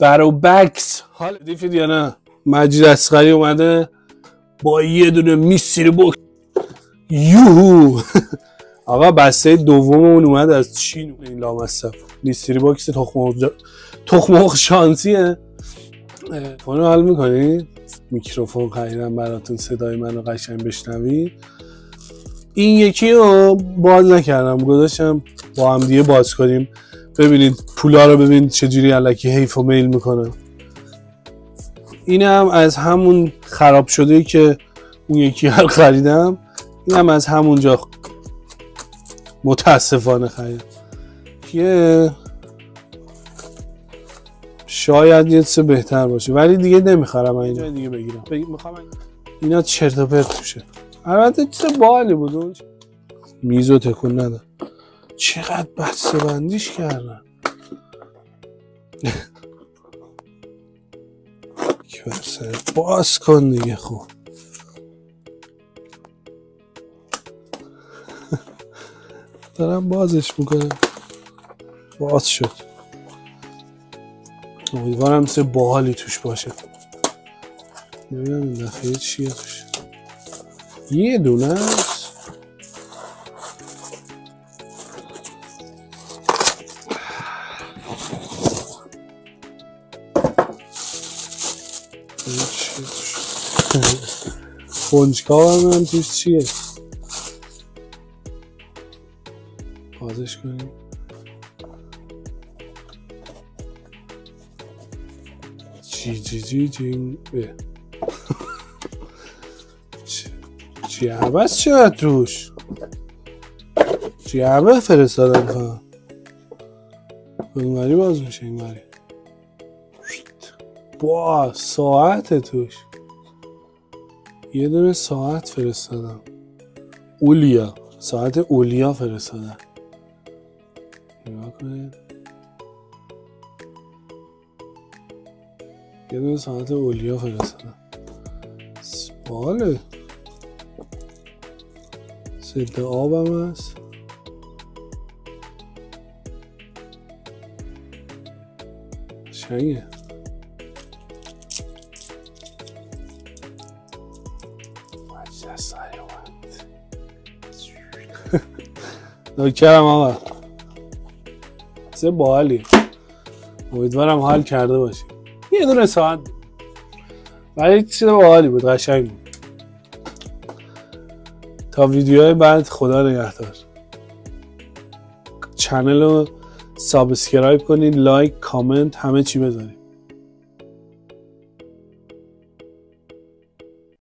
برو بکس حال دیفید یا نه؟ مجید اصغری اومده با یه دونه میستری بوکس یوهو آقا بسته دوممون اومد از چین. این لامصب میستری بوکس تخم مرغ شانسیه. فونو حل میکنی؟ میکروفون خریدم براتون صدای منو قشنگ بشنوید. این یکی رو باز نکردم گذاشتم با هم دیگه باز کنیم ببینید پولا رو ببینید چجوری الکی حیف و میل میکنه. این هم از همون خراب شده که اون یکی رو خریدم. این هم از همونجا متاسفانه خریدم که شاید یه چیز بهتر باشه ولی دیگه نمیخرم اینجا دیگه بگیرم. میخوام اینا چرت و پرت میشه. البته چیز باحالی بود اون میزو تکون نده. چقدر بسته بندیش کردن. باز کن دیگه. خوب دارم بازش میکنم. باز شد. امیدوارم چیز باحالی توش باشه. ببینم این دفعه چیه توش. یه دونه است. کنجکاو هم توش چیه. بازش کنیم. جی جعبه است چه توش جعبه فرستادم کنم اینوری باز میشه اینوری با ساعت توش یه دونه ساعت فرستادم اولیا ساعت اولیا فرستادم نگاه کنید یه دونه ساعت اولیا فرستادم باله ضد آبم هست شنگه نوکرم آقا سه باحالی امیدوارم حال کرده باشی. یه دونه ساعت ولی چیز باحالی بود قشنگ بود. تا ویدیوهای بعد خدا نگهدار. چنل رو سابسکرایب کنید لایک کامنت همه چی بذارید.